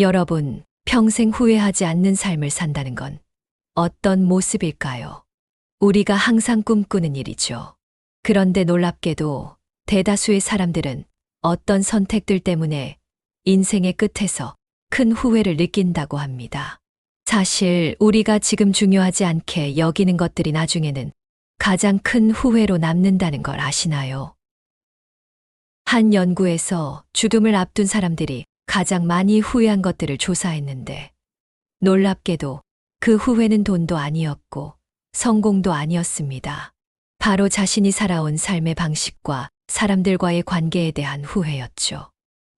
여러분, 평생 후회하지 않는 삶을 산다는 건 어떤 모습일까요? 우리가 항상 꿈꾸는 일이죠. 그런데 놀랍게도 대다수의 사람들은 어떤 선택들 때문에 인생의 끝에서 큰 후회를 느낀다고 합니다. 사실 우리가 지금 중요하지 않게 여기는 것들이 나중에는 가장 큰 후회로 남는다는 걸 아시나요? 한 연구에서 죽음을 앞둔 사람들이 가장 많이 후회한 것들을 조사했는데 놀랍게도 그 후회는 돈도 아니었고 성공도 아니었습니다. 바로 자신이 살아온 삶의 방식과 사람들과의 관계에 대한 후회였죠.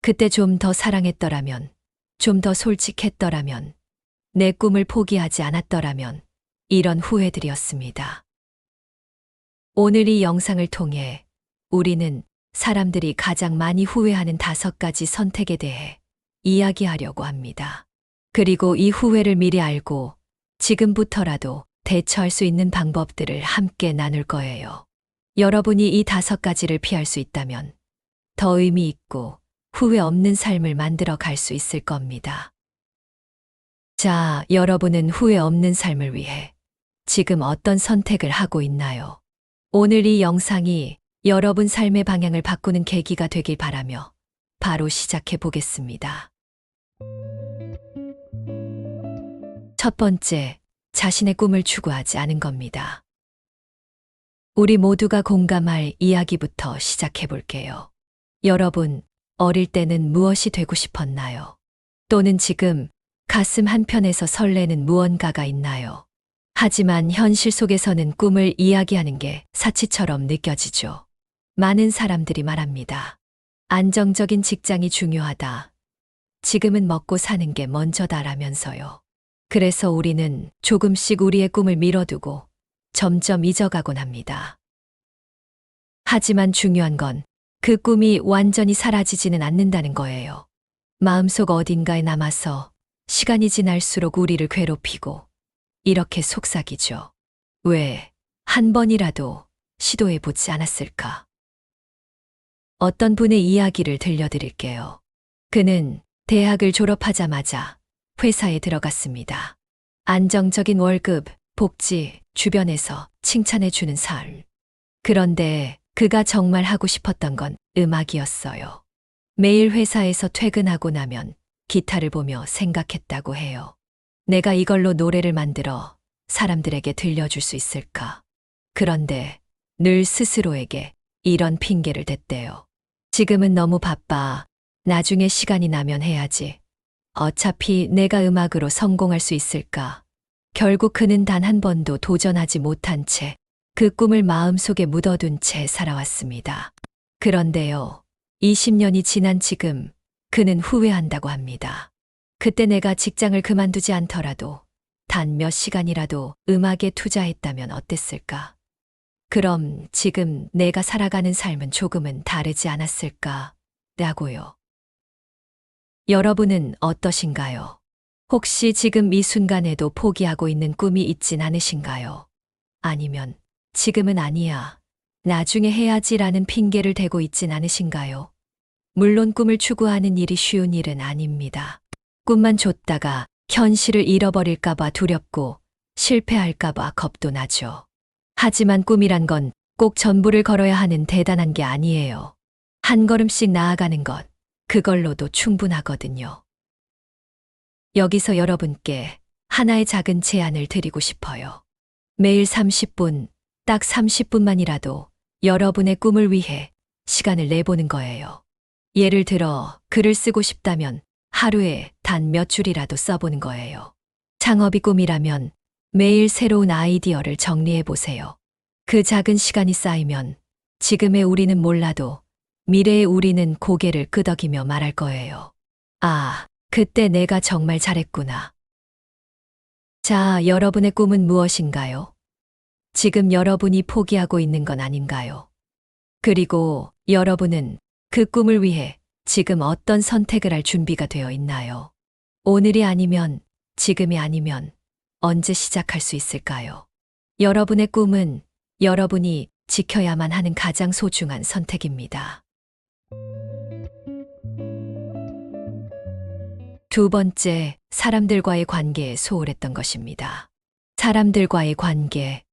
그때 좀 더 사랑했더라면, 좀 더 솔직했더라면, 내 꿈을 포기하지 않았더라면 이런 후회들이었습니다. 오늘 이 영상을 통해 우리는 사람들이 가장 많이 후회하는 5가지 선택에 대해 이야기하려고 합니다. 그리고 이 후회를 미리 알고 지금부터라도 대처할 수 있는 방법들을 함께 나눌 거예요. 여러분이 이 5가지를 피할 수 있다면 더 의미 있고 후회 없는 삶을 만들어 갈 수 있을 겁니다. 자, 여러분은 후회 없는 삶을 위해 지금 어떤 선택을 하고 있나요? 오늘 이 영상이 여러분 삶의 방향을 바꾸는 계기가 되길 바라며 바로 시작해 보겠습니다. 첫 번째, 자신의 꿈을 추구하지 않은 겁니다. 우리 모두가 공감할 이야기부터 시작해 볼게요. 여러분, 어릴 때는 무엇이 되고 싶었나요? 또는 지금 가슴 한편에서 설레는 무언가가 있나요? 하지만 현실 속에서는 꿈을 이야기하는 게 사치처럼 느껴지죠. 많은 사람들이 말합니다. 안정적인 직장이 중요하다. 지금은 먹고 사는 게 먼저다라면서요. 그래서 우리는 조금씩 우리의 꿈을 미뤄두고 점점 잊어가곤 합니다. 하지만 중요한 건 그 꿈이 완전히 사라지지는 않는다는 거예요. 마음속 어딘가에 남아서 시간이 지날수록 우리를 괴롭히고 이렇게 속삭이죠. 왜 한 번이라도 시도해보지 않았을까? 어떤 분의 이야기를 들려드릴게요. 그는 대학을 졸업하자마자 회사에 들어갔습니다. 안정적인 월급, 복지, 주변에서 칭찬해주는 삶. 그런데 그가 정말 하고 싶었던 건 음악이었어요. 매일 회사에서 퇴근하고 나면 기타를 보며 생각했다고 해요. 내가 이걸로 노래를 만들어 사람들에게 들려줄 수 있을까? 그런데 늘 스스로에게 이런 핑계를 댔대요. 지금은 너무 바빠. 나중에 시간이 나면 해야지. 어차피 내가 음악으로 성공할 수 있을까? 결국 그는 단 한 번도 도전하지 못한 채 그 꿈을 마음속에 묻어둔 채 살아왔습니다. 그런데요, 20년이 지난 지금 그는 후회한다고 합니다. 그때 내가 직장을 그만두지 않더라도 단 몇 시간이라도 음악에 투자했다면 어땠을까? 그럼 지금 내가 살아가는 삶은 조금은 다르지 않았을까? 라고요. 여러분은 어떠신가요? 혹시 지금 이 순간에도 포기하고 있는 꿈이 있진 않으신가요? 아니면 지금은 아니야, 나중에 해야지라는 핑계를 대고 있진 않으신가요? 물론 꿈을 추구하는 일이 쉬운 일은 아닙니다. 꿈만 줬다가 현실을 잃어버릴까봐 두렵고 실패할까봐 겁도 나죠. 하지만 꿈이란 건 꼭 전부를 걸어야 하는 대단한 게 아니에요. 한 걸음씩 나아가는 것, 그걸로도 충분하거든요. 여기서 여러분께 하나의 작은 제안을 드리고 싶어요. 매일 30분, 딱 30분만이라도 여러분의 꿈을 위해 시간을 내보는 거예요. 예를 들어 글을 쓰고 싶다면 하루에 단 몇 줄이라도 써보는 거예요. 창업이 꿈이라면 매일 새로운 아이디어를 정리해 보세요. 그 작은 시간이 쌓이면 지금의 우리는 몰라도 미래의 우리는 고개를 끄덕이며 말할 거예요. 아, 그때 내가 정말 잘했구나. 자, 여러분의 꿈은 무엇인가요? 지금 여러분이 포기하고 있는 건 아닌가요? 그리고 여러분은 그 꿈을 위해 지금 어떤 선택을 할 준비가 되어 있나요? 오늘이 아니면, 지금이 아니면 언제 시작할 수 있을까요? 여러분의 꿈은 여러분이 지켜야만 하는 가장 소중한 선택입니다. 두 번째, 사람들과의 관계에 소홀했던 것입니다. 사람들과의 관계.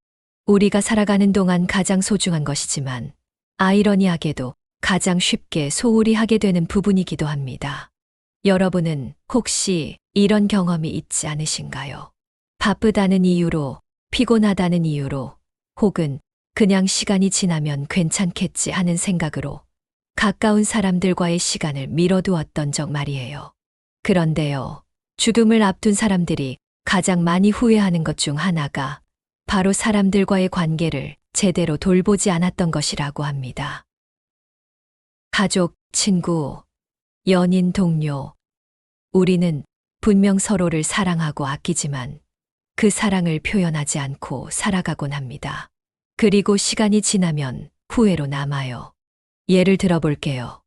우리가 살아가는 동안 가장 소중한 것이지만, 아이러니하게도 가장 쉽게 소홀히 하게 되는 부분이기도 합니다. 여러분은 혹시 이런 경험이 있지 않으신가요? 바쁘다는 이유로, 피곤하다는 이유로, 혹은 그냥 시간이 지나면 괜찮겠지 하는 생각으로 가까운 사람들과의 시간을 미뤄두었던 적 말이에요. 그런데요, 죽음을 앞둔 사람들이 가장 많이 후회하는 것 중 하나가 바로 사람들과의 관계를 제대로 돌보지 않았던 것이라고 합니다. 가족, 친구, 연인, 동료. 우리는 분명 서로를 사랑하고 아끼지만 그 사랑을 표현하지 않고 살아가곤 합니다. 그리고 시간이 지나면 후회로 남아요. 예를 들어볼게요.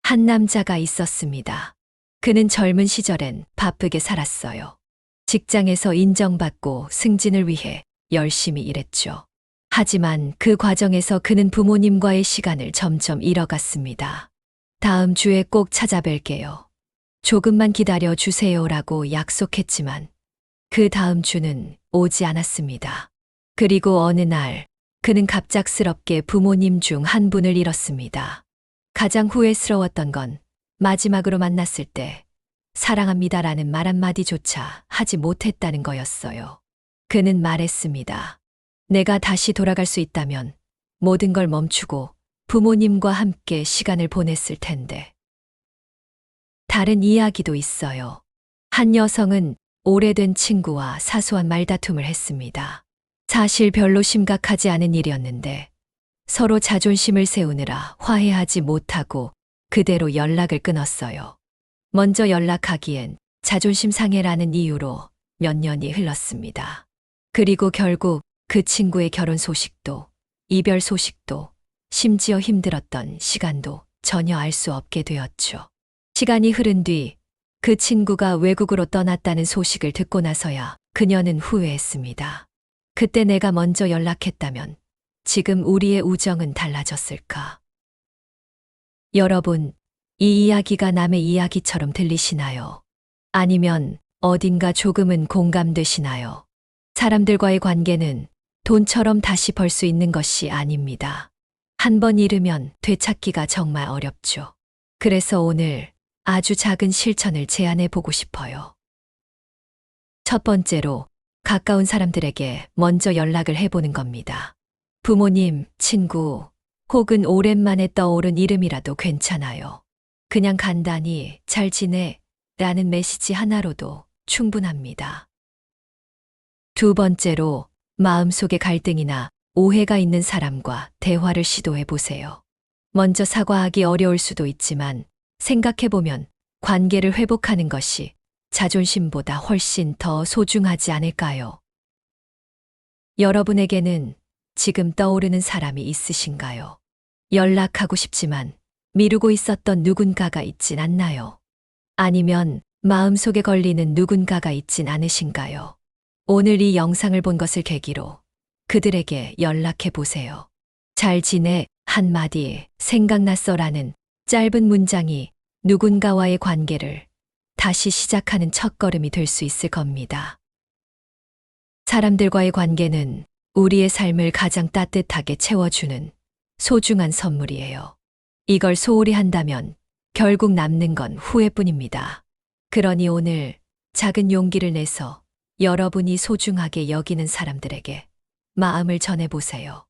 한 남자가 있었습니다. 그는 젊은 시절엔 바쁘게 살았어요. 직장에서 인정받고 승진을 위해 열심히 일했죠. 하지만 그 과정에서 그는 부모님과의 시간을 점점 잃어갔습니다. 다음 주에 꼭 찾아뵐게요. 조금만 기다려 주세요라고 약속했지만 그 다음 주는 오지 않았습니다. 그리고 어느 날 그는 갑작스럽게 부모님 중 한 분을 잃었습니다. 가장 후회스러웠던 건 마지막으로 만났을 때 사랑합니다라는 말 한마디조차 하지 못했다는 거였어요. 그는 말했습니다. 내가 다시 돌아갈 수 있다면 모든 걸 멈추고 부모님과 함께 시간을 보냈을 텐데. 다른 이야기도 있어요. 한 여성은 오래된 친구와 사소한 말다툼을 했습니다. 사실 별로 심각하지 않은 일이었는데 서로 자존심을 세우느라 화해하지 못하고 그대로 연락을 끊었어요. 먼저 연락하기엔 자존심 상해라는 이유로 몇 년이 흘렀습니다. 그리고 결국 그 친구의 결혼 소식도, 이별 소식도, 심지어 힘들었던 시간도 전혀 알 수 없게 되었죠. 시간이 흐른 뒤 그 친구가 외국으로 떠났다는 소식을 듣고 나서야 그녀는 후회했습니다. 그때 내가 먼저 연락했다면 지금 우리의 우정은 달라졌을까? 여러분, 이 이야기가 남의 이야기처럼 들리시나요? 아니면 어딘가 조금은 공감되시나요? 사람들과의 관계는 돈처럼 다시 벌 수 있는 것이 아닙니다. 한 번 잃으면 되찾기가 정말 어렵죠. 그래서 오늘 아주 작은 실천을 제안해 보고 싶어요. 첫 번째로 가까운 사람들에게 먼저 연락을 해보는 겁니다. 부모님, 친구, 혹은 오랜만에 떠오른 이름이라도 괜찮아요. 그냥 간단히 잘 지내? 라는 메시지 하나로도 충분합니다. 두 번째로 마음속에 갈등이나 오해가 있는 사람과 대화를 시도해 보세요. 먼저 사과하기 어려울 수도 있지만 생각해보면 관계를 회복하는 것이 자존심보다 훨씬 더 소중하지 않을까요? 여러분에게는 지금 떠오르는 사람이 있으신가요? 연락하고 싶지만 미루고 있었던 누군가가 있진 않나요? 아니면 마음속에 걸리는 누군가가 있진 않으신가요? 오늘 이 영상을 본 것을 계기로 그들에게 연락해 보세요. 잘 지내? 한마디, 생각났어라는 짧은 문장이 누군가와의 관계를 다시 시작하는 첫걸음이 될 수 있을 겁니다. 사람들과의 관계는 우리의 삶을 가장 따뜻하게 채워주는 소중한 선물이에요. 이걸 소홀히 한다면 결국 남는 건 후회뿐입니다. 그러니 오늘 작은 용기를 내서 여러분이 소중하게 여기는 사람들에게 마음을 전해보세요.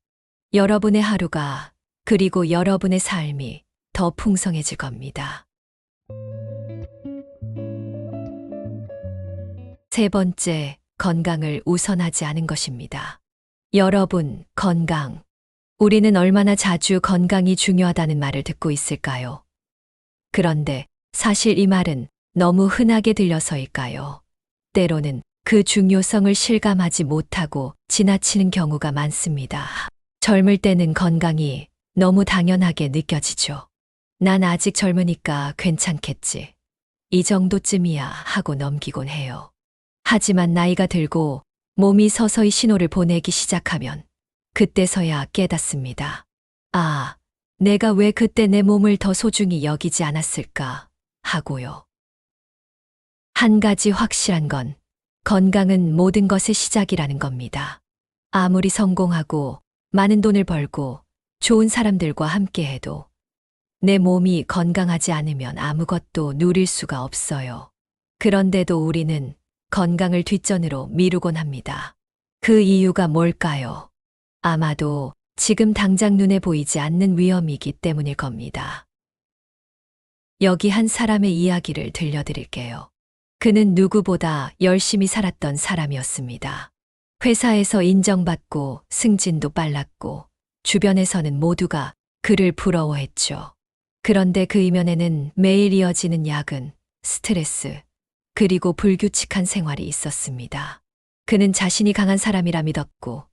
여러분의 하루가 그리고 여러분의 삶이 더 풍성해질 겁니다. 세 번째, 건강을 우선하지 않은 것입니다. 여러분, 건강. 우리는 얼마나 자주 건강이 중요하다는 말을 듣고 있을까요? 그런데 사실 이 말은 너무 흔하게 들려서일까요? 때로는 그 중요성을 실감하지 못하고 지나치는 경우가 많습니다. 젊을 때는 건강이 너무 당연하게 느껴지죠. 난 아직 젊으니까 괜찮겠지. 이 정도쯤이야 하고 넘기곤 해요. 하지만 나이가 들고 몸이 서서히 신호를 보내기 시작하면 그때서야 깨닫습니다. 아, 내가 왜 그때 내 몸을 더 소중히 여기지 않았을까 하고요. 한 가지 확실한 건 건강은 모든 것의 시작이라는 겁니다. 아무리 성공하고 많은 돈을 벌고 좋은 사람들과 함께해도 내 몸이 건강하지 않으면 아무것도 누릴 수가 없어요. 그런데도 우리는 건강을 뒷전으로 미루곤 합니다. 그 이유가 뭘까요? 아마도 지금 당장 눈에 보이지 않는 위험이기 때문일 겁니다. 여기 한 사람의 이야기를 들려드릴게요. 그는 누구보다 열심히 살았던 사람이었습니다. 회사에서 인정받고 승진도 빨랐고 주변에서는 모두가 그를 부러워했죠. 그런데 그 이면에는 매일 이어지는 야근, 스트레스, 그리고 불규칙한 생활이 있었습니다. 그는 자신이 강한 사람이라 믿었고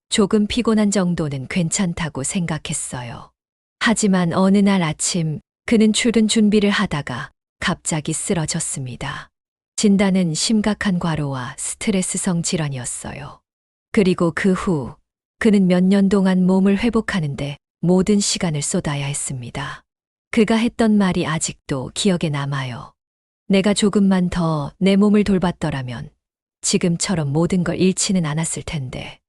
조금 피곤한 정도는 괜찮다고 생각했어요. 하지만 어느 날 아침 그는 출근 준비를 하다가 갑자기 쓰러졌습니다. 진단은 심각한 과로와 스트레스성 질환이었어요. 그리고 그 후 그는 몇 년 동안 몸을 회복하는데 모든 시간을 쏟아야 했습니다. 그가 했던 말이 아직도 기억에 남아요. 내가 조금만 더 내 몸을 돌봤더라면 지금처럼 모든 걸 잃지는 않았을 텐데.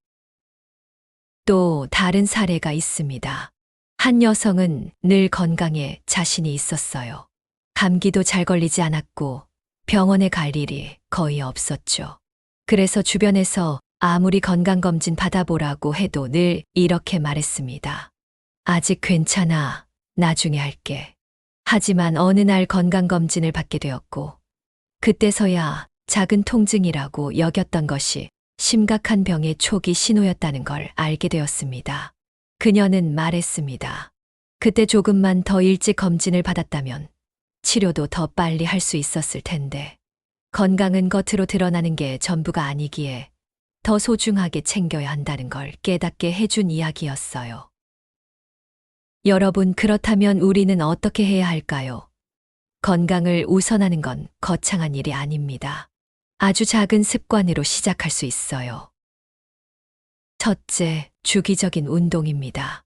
또 다른 사례가 있습니다. 한 여성은 늘 건강에 자신이 있었어요. 감기도 잘 걸리지 않았고 병원에 갈 일이 거의 없었죠. 그래서 주변에서 아무리 건강검진 받아보라고 해도 늘 이렇게 말했습니다. 아직 괜찮아. 나중에 할게. 하지만 어느 날 건강검진을 받게 되었고 그때서야 작은 통증이라고 여겼던 것이 심각한 병의 초기 신호였다는 걸 알게 되었습니다. 그녀는 말했습니다. 그때 조금만 더 일찍 검진을 받았다면 치료도 더 빨리 할 수 있었을 텐데. 건강은 겉으로 드러나는 게 전부가 아니기에 더 소중하게 챙겨야 한다는 걸 깨닫게 해준 이야기였어요. 여러분, 그렇다면 우리는 어떻게 해야 할까요? 건강을 우선하는 건 거창한 일이 아닙니다. 아주 작은 습관으로 시작할 수 있어요. 첫째, 주기적인 운동입니다.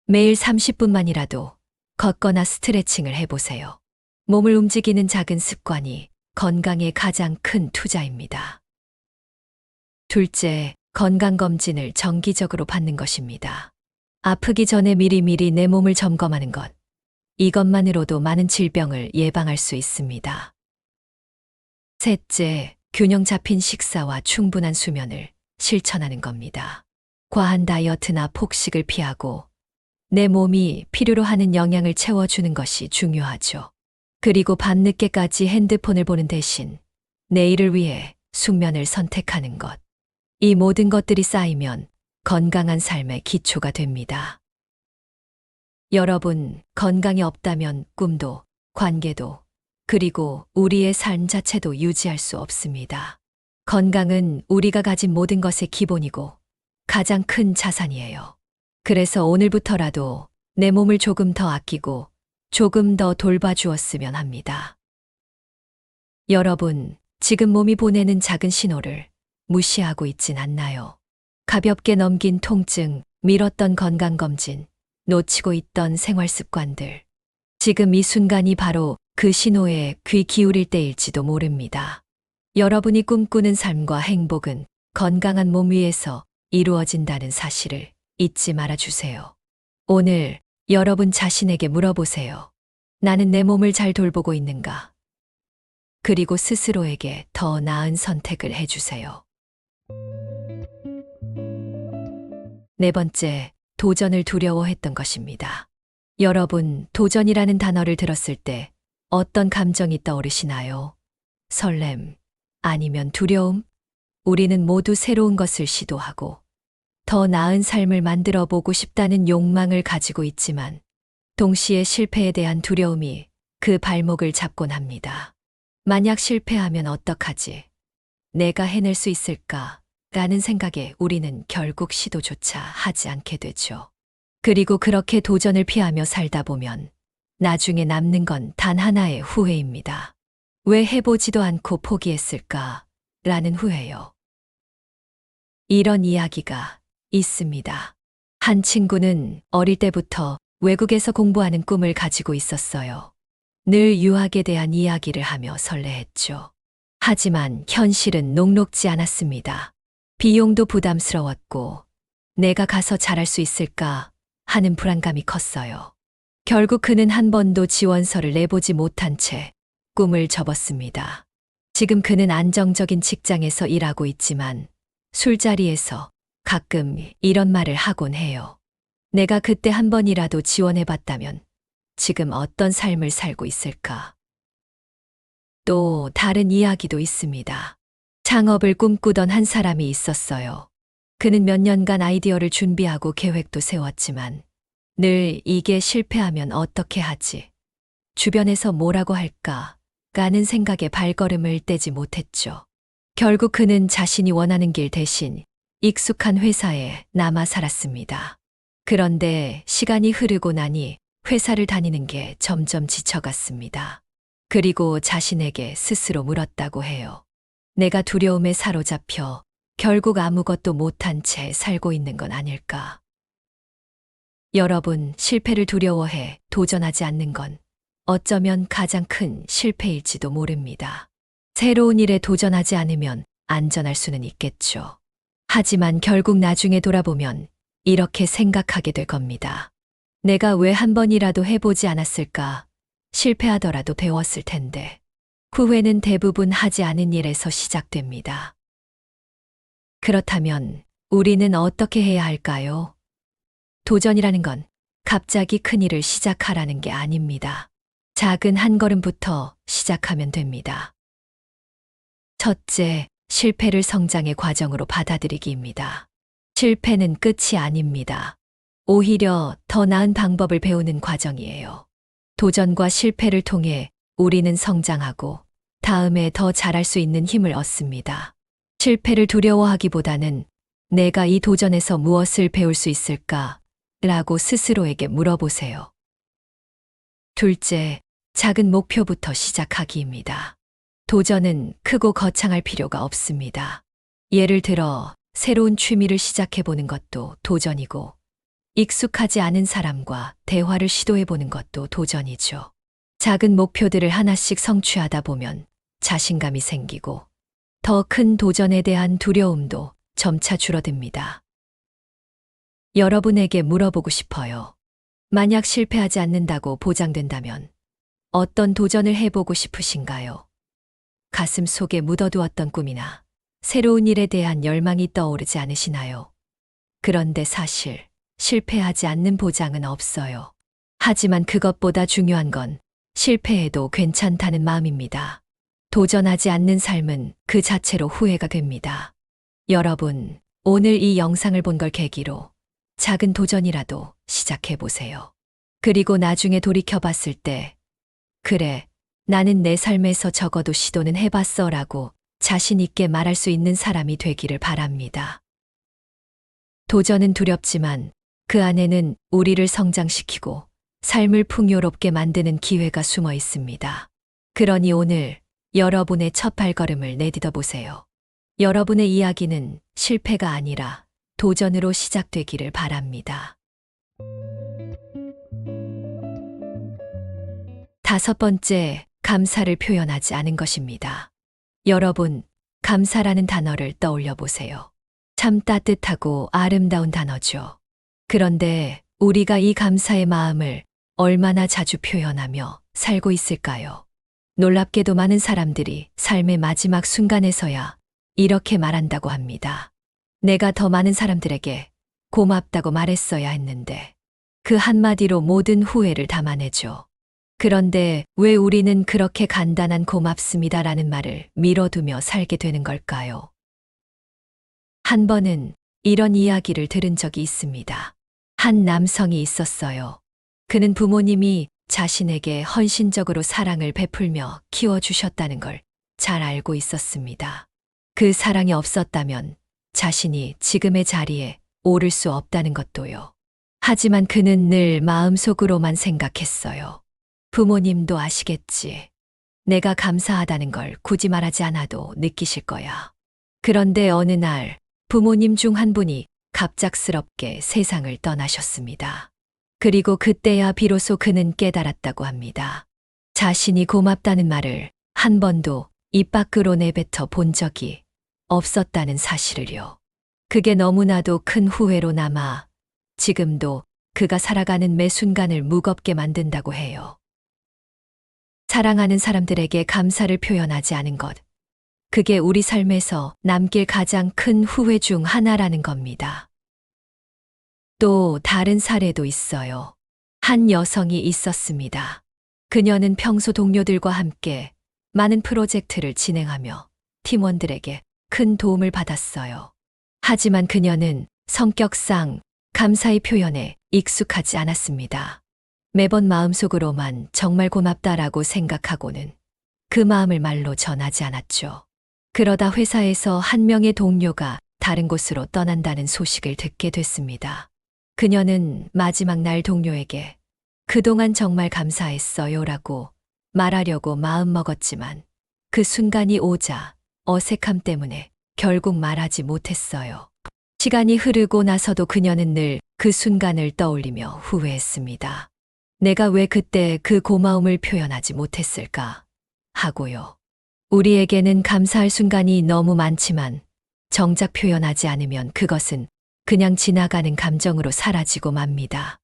매일 30분만이라도 걷거나 스트레칭을 해보세요. 몸을 움직이는 작은 습관이 건강에 가장 큰 투자입니다. 둘째, 건강검진을 정기적으로 받는 것입니다. 아프기 전에 미리미리 내 몸을 점검하는 것. 이것만으로도 많은 질병을 예방할 수 있습니다. 셋째, 균형 잡힌 식사와 충분한 수면을 실천하는 겁니다. 과한 다이어트나 폭식을 피하고 내 몸이 필요로 하는 영양을 채워주는 것이 중요하죠. 그리고 밤늦게까지 핸드폰을 보는 대신 내일을 위해 숙면을 선택하는 것. 이 모든 것들이 쌓이면 건강한 삶의 기초가 됩니다. 여러분, 건강이 없다면 꿈도, 관계도, 그리고 우리의 삶 자체도 유지할 수 없습니다. 건강은 우리가 가진 모든 것의 기본이고 가장 큰 자산이에요. 그래서 오늘부터라도 내 몸을 조금 더 아끼고 조금 더 돌봐주었으면 합니다. 여러분, 지금 몸이 보내는 작은 신호를 무시하고 있진 않나요? 가볍게 넘긴 통증, 미뤘던 건강검진, 놓치고 있던 생활 습관들. 지금 이 순간이 바로 그 신호에 귀 기울일 때일지도 모릅니다. 여러분이 꿈꾸는 삶과 행복은 건강한 몸 위에서 이루어진다는 사실을 잊지 말아주세요. 오늘 여러분 자신에게 물어보세요. 나는 내 몸을 잘 돌보고 있는가? 그리고 스스로에게 더 나은 선택을 해주세요. 네 번째, 도전을 두려워했던 것입니다. 여러분, 도전이라는 단어를 들었을 때 어떤 감정이 떠오르시나요? 설렘, 아니면 두려움? 우리는 모두 새로운 것을 시도하고 더 나은 삶을 만들어 보고 싶다는 욕망을 가지고 있지만 동시에 실패에 대한 두려움이 그 발목을 잡곤 합니다. 만약 실패하면 어떡하지? 내가 해낼 수 있을까? 라는 생각에 우리는 결국 시도조차 하지 않게 되죠. 그리고 그렇게 도전을 피하며 살다 보면 나중에 남는 건 단 하나의 후회입니다. 왜 해보지도 않고 포기했을까? 라는 후회요. 이런 이야기가 있습니다. 한 친구는 어릴 때부터 외국에서 공부하는 꿈을 가지고 있었어요. 늘 유학에 대한 이야기를 하며 설레했죠. 하지만 현실은 녹록지 않았습니다. 비용도 부담스러웠고 내가 가서 잘할 수 있을까 하는 불안감이 컸어요. 결국 그는 한 번도 지원서를 내보지 못한 채 꿈을 접었습니다. 지금 그는 안정적인 직장에서 일하고 있지만 술자리에서 가끔 이런 말을 하곤 해요. 내가 그때 한 번이라도 지원해봤다면 지금 어떤 삶을 살고 있을까? 또 다른 이야기도 있습니다. 창업을 꿈꾸던 한 사람이 있었어요. 그는 몇 년간 아이디어를 준비하고 계획도 세웠지만 늘 이게 실패하면 어떻게 하지? 주변에서 뭐라고 할까? 라는 생각에 발걸음을 떼지 못했죠. 결국 그는 자신이 원하는 길 대신 익숙한 회사에 남아 살았습니다. 그런데 시간이 흐르고 나니 회사를 다니는 게 점점 지쳐갔습니다. 그리고 자신에게 스스로 물었다고 해요. 내가 두려움에 사로잡혀 결국 아무것도 못한 채 살고 있는 건 아닐까. 여러분, 실패를 두려워해 도전하지 않는 건 어쩌면 가장 큰 실패일지도 모릅니다. 새로운 일에 도전하지 않으면 안전할 수는 있겠죠. 하지만 결국 나중에 돌아보면 이렇게 생각하게 될 겁니다. 내가 왜 한 번이라도 해보지 않았을까? 실패하더라도 배웠을 텐데. 후회는 대부분 하지 않은 일에서 시작됩니다. 그렇다면 우리는 어떻게 해야 할까요? 도전이라는 건 갑자기 큰 일을 시작하라는 게 아닙니다. 작은 한 걸음부터 시작하면 됩니다. 첫째, 실패를 성장의 과정으로 받아들이기입니다. 실패는 끝이 아닙니다. 오히려 더 나은 방법을 배우는 과정이에요. 도전과 실패를 통해 우리는 성장하고 다음에 더 잘할 수 있는 힘을 얻습니다. 실패를 두려워하기보다는 내가 이 도전에서 무엇을 배울 수 있을까? 라고 스스로에게 물어보세요. 둘째, 작은 목표부터 시작하기입니다. 도전은 크고 거창할 필요가 없습니다. 예를 들어 새로운 취미를 시작해보는 것도 도전이고 익숙하지 않은 사람과 대화를 시도해보는 것도 도전이죠. 작은 목표들을 하나씩 성취하다 보면 자신감이 생기고 더 큰 도전에 대한 두려움도 점차 줄어듭니다. 여러분에게 물어보고 싶어요. 만약 실패하지 않는다고 보장된다면 어떤 도전을 해보고 싶으신가요? 가슴 속에 묻어두었던 꿈이나 새로운 일에 대한 열망이 떠오르지 않으시나요? 그런데 사실 실패하지 않는 보장은 없어요. 하지만 그것보다 중요한 건 실패해도 괜찮다는 마음입니다. 도전하지 않는 삶은 그 자체로 후회가 됩니다. 여러분, 오늘 이 영상을 본 걸 계기로 작은 도전이라도 시작해보세요. 그리고 나중에 돌이켜봤을 때, 그래, 나는 내 삶에서 적어도 시도는 해봤어 라고 자신 있게 말할 수 있는 사람이 되기를 바랍니다. 도전은 두렵지만 그 안에는 우리를 성장시키고 삶을 풍요롭게 만드는 기회가 숨어 있습니다. 그러니 오늘 여러분의 첫 발걸음을 내딛어 보세요. 여러분의 이야기는 실패가 아니라 도전으로 시작되기를 바랍니다. 다섯 번째, 감사를 표현하지 않은 것입니다. 여러분, 감사라는 단어를 떠올려 보세요. 참 따뜻하고 아름다운 단어죠. 그런데 우리가 이 감사의 마음을 얼마나 자주 표현하며 살고 있을까요? 놀랍게도 많은 사람들이 삶의 마지막 순간에서야 이렇게 말한다고 합니다. 내가 더 많은 사람들에게 고맙다고 말했어야 했는데 그 한마디로 모든 후회를 담아내죠. 그런데 왜 우리는 그렇게 간단한 고맙습니다라는 말을 미뤄두며 살게 되는 걸까요? 한 번은 이런 이야기를 들은 적이 있습니다. 한 남성이 있었어요. 그는 부모님이 자신에게 헌신적으로 사랑을 베풀며 키워주셨다는 걸 잘 알고 있었습니다. 그 사랑이 없었다면 자신이 지금의 자리에 오를 수 없다는 것도요. 하지만 그는 늘 마음속으로만 생각했어요. 부모님도 아시겠지. 내가 감사하다는 걸 굳이 말하지 않아도 느끼실 거야. 그런데 어느 날 부모님 중 한 분이 갑작스럽게 세상을 떠나셨습니다. 그리고 그때야 비로소 그는 깨달았다고 합니다. 자신이 고맙다는 말을 한 번도 입 밖으로 내뱉어 본 적이 없었다는 사실을요. 그게 너무나도 큰 후회로 남아 지금도 그가 살아가는 매 순간을 무겁게 만든다고 해요. 사랑하는 사람들에게 감사를 표현하지 않은 것. 그게 우리 삶에서 남길 가장 큰 후회 중 하나라는 겁니다. 또 다른 사례도 있어요. 한 여성이 있었습니다. 그녀는 평소 동료들과 함께 많은 프로젝트를 진행하며 팀원들에게 큰 도움을 받았어요. 하지만 그녀는 성격상 감사의 표현에 익숙하지 않았습니다. 매번 마음속으로만 정말 고맙다라고 생각하고는 그 마음을 말로 전하지 않았죠. 그러다 회사에서 한 명의 동료가 다른 곳으로 떠난다는 소식을 듣게 됐습니다. 그녀는 마지막 날 동료에게 그동안 정말 감사했어요라고 말하려고 마음먹었지만 그 순간이 오자 어색함 때문에 결국 말하지 못했어요. 시간이 흐르고 나서도 그녀는 늘 그 순간을 떠올리며 후회했습니다. 내가 왜 그때 그 고마움을 표현하지 못했을까 하고요. 우리에게는 감사할 순간이 너무 많지만 정작 표현하지 않으면 그것은 그냥 지나가는 감정으로 사라지고 맙니다.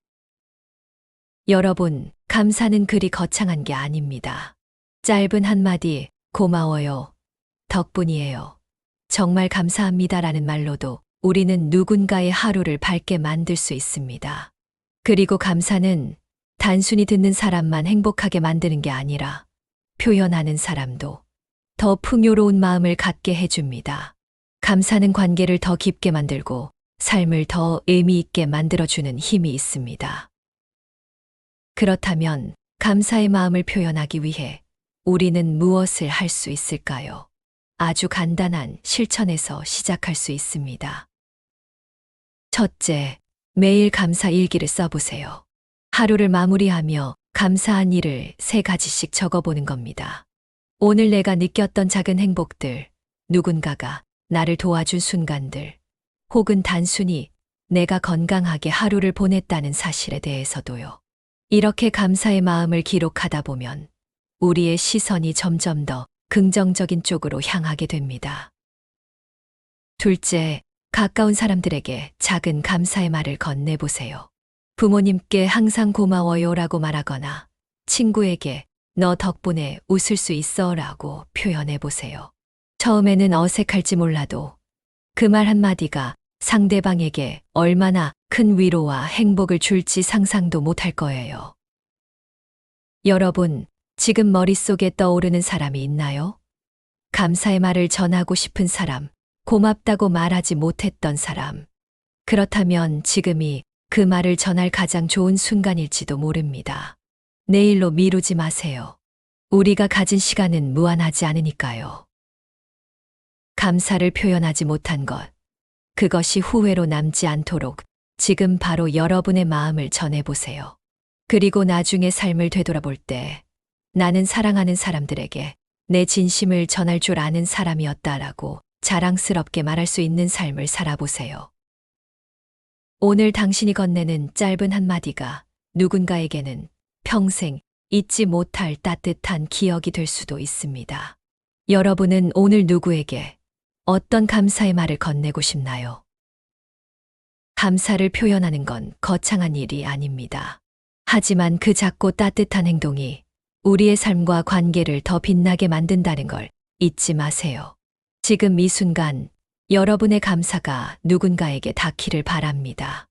여러분, 감사는 그리 거창한 게 아닙니다. 짧은 한마디, 고마워요, 덕분이에요, 정말 감사합니다라는 말로도 우리는 누군가의 하루를 밝게 만들 수 있습니다. 그리고 감사는 단순히 듣는 사람만 행복하게 만드는 게 아니라 표현하는 사람도 더 풍요로운 마음을 갖게 해줍니다. 감사는 관계를 더 깊게 만들고 삶을 더 의미 있게 만들어주는 힘이 있습니다. 그렇다면 감사의 마음을 표현하기 위해 우리는 무엇을 할 수 있을까요? 아주 간단한 실천에서 시작할 수 있습니다. 첫째, 매일 감사 일기를 써보세요. 하루를 마무리하며 감사한 일을 3가지씩 적어보는 겁니다. 오늘 내가 느꼈던 작은 행복들, 누군가가 나를 도와준 순간들, 혹은 단순히 내가 건강하게 하루를 보냈다는 사실에 대해서도요. 이렇게 감사의 마음을 기록하다 보면 우리의 시선이 점점 더 긍정적인 쪽으로 향하게 됩니다. 둘째, 가까운 사람들에게 작은 감사의 말을 건네보세요. 부모님께 항상 고마워요라고 말하거나 친구에게 너 덕분에 웃을 수 있어라고 표현해보세요. 처음에는 어색할지 몰라도 그 말 한마디가 상대방에게 얼마나 큰 위로와 행복을 줄지 상상도 못할 거예요. 여러분, 지금 머릿속에 떠오르는 사람이 있나요? 감사의 말을 전하고 싶은 사람, 고맙다고 말하지 못했던 사람. 그렇다면 지금이 그 말을 전할 가장 좋은 순간일지도 모릅니다. 내일로 미루지 마세요. 우리가 가진 시간은 무한하지 않으니까요. 감사를 표현하지 못한 것, 그것이 후회로 남지 않도록 지금 바로 여러분의 마음을 전해보세요. 그리고 나중에 삶을 되돌아볼 때 나는 사랑하는 사람들에게 내 진심을 전할 줄 아는 사람이었다라고 자랑스럽게 말할 수 있는 삶을 살아보세요. 오늘 당신이 건네는 짧은 한마디가 누군가에게는 평생 잊지 못할 따뜻한 기억이 될 수도 있습니다. 여러분은 오늘 누구에게 어떤 감사의 말을 건네고 싶나요? 감사를 표현하는 건 거창한 일이 아닙니다. 하지만 그 작고 따뜻한 행동이 우리의 삶과 관계를 더 빛나게 만든다는 걸 잊지 마세요. 지금 이 순간 여러분의 감사가 누군가에게 닿기를 바랍니다.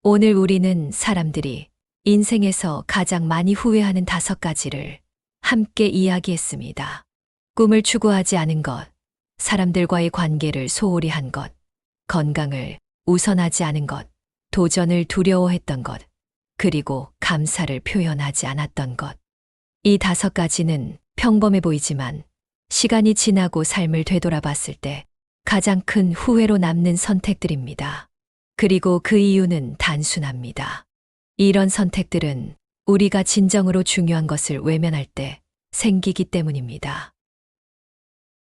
오늘 우리는 사람들이 인생에서 가장 많이 후회하는 5가지를 함께 이야기했습니다. 꿈을 추구하지 않은 것, 사람들과의 관계를 소홀히 한 것, 건강을 우선하지 않은 것, 도전을 두려워했던 것, 그리고 감사를 표현하지 않았던 것. 이 5가지는 평범해 보이지만 시간이 지나고 삶을 되돌아봤을 때 가장 큰 후회로 남는 선택들입니다. 그리고 그 이유는 단순합니다. 이런 선택들은 우리가 진정으로 중요한 것을 외면할 때 생기기 때문입니다.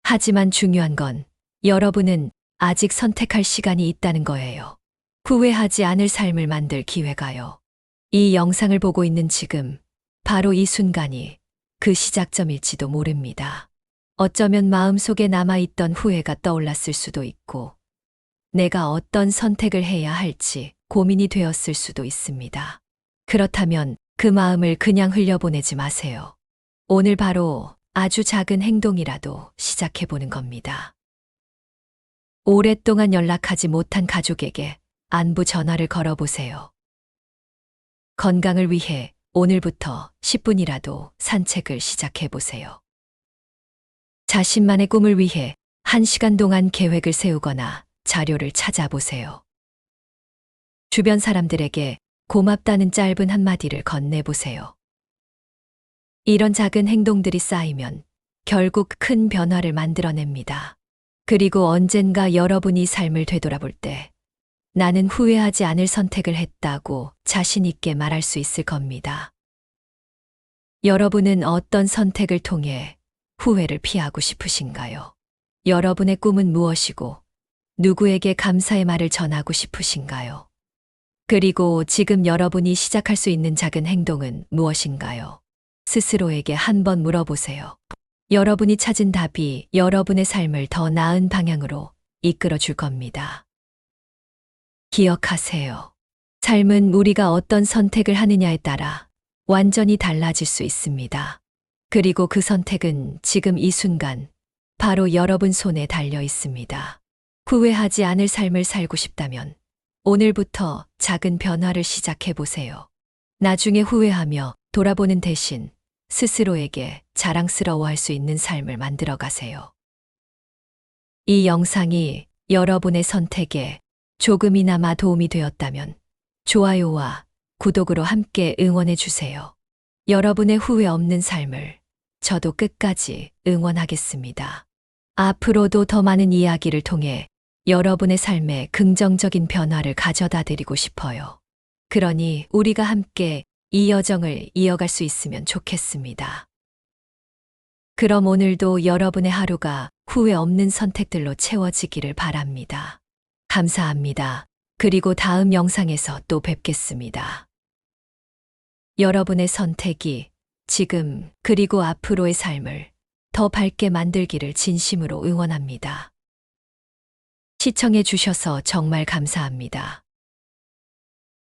하지만 중요한 건 여러분은 아직 선택할 시간이 있다는 거예요. 후회하지 않을 삶을 만들 기회가요. 이 영상을 보고 있는 지금 바로 이 순간이 그 시작점일지도 모릅니다. 어쩌면 마음속에 남아있던 후회가 떠올랐을 수도 있고, 내가 어떤 선택을 해야 할지 고민이 되었을 수도 있습니다. 그렇다면 그 마음을 그냥 흘려보내지 마세요. 오늘 바로 아주 작은 행동이라도 시작해보는 겁니다. 오랫동안 연락하지 못한 가족에게 안부 전화를 걸어보세요. 건강을 위해 오늘부터 10분이라도 산책을 시작해보세요. 자신만의 꿈을 위해 1시간 동안 계획을 세우거나 자료를 찾아보세요. 주변 사람들에게 고맙다는 짧은 한마디를 건네보세요. 이런 작은 행동들이 쌓이면 결국 큰 변화를 만들어냅니다. 그리고 언젠가 여러분이 삶을 되돌아볼 때 나는 후회하지 않을 선택을 했다고 자신 있게 말할 수 있을 겁니다. 여러분은 어떤 선택을 통해 후회를 피하고 싶으신가요? 여러분의 꿈은 무엇이고 누구에게 감사의 말을 전하고 싶으신가요? 그리고 지금 여러분이 시작할 수 있는 작은 행동은 무엇인가요? 스스로에게 한번 물어보세요. 여러분이 찾은 답이 여러분의 삶을 더 나은 방향으로 이끌어 줄 겁니다. 기억하세요. 삶은 우리가 어떤 선택을 하느냐에 따라 완전히 달라질 수 있습니다. 그리고 그 선택은 지금 이 순간 바로 여러분 손에 달려 있습니다. 후회하지 않을 삶을 살고 싶다면 오늘부터 작은 변화를 시작해 보세요. 나중에 후회하며 돌아보는 대신 스스로에게 자랑스러워할 수 있는 삶을 만들어 가세요. 이 영상이 여러분의 선택에 조금이나마 도움이 되었다면 좋아요와 구독으로 함께 응원해 주세요. 여러분의 후회 없는 삶을 저도 끝까지 응원하겠습니다. 앞으로도 더 많은 이야기를 통해 여러분의 삶에 긍정적인 변화를 가져다 드리고 싶어요. 그러니 우리가 함께 이 여정을 이어갈 수 있으면 좋겠습니다. 그럼 오늘도 여러분의 하루가 후회 없는 선택들로 채워지기를 바랍니다. 감사합니다. 그리고 다음 영상에서 또 뵙겠습니다. 여러분의 선택이 지금 그리고 앞으로의 삶을 더 밝게 만들기를 진심으로 응원합니다. 시청해 주셔서 정말 감사합니다.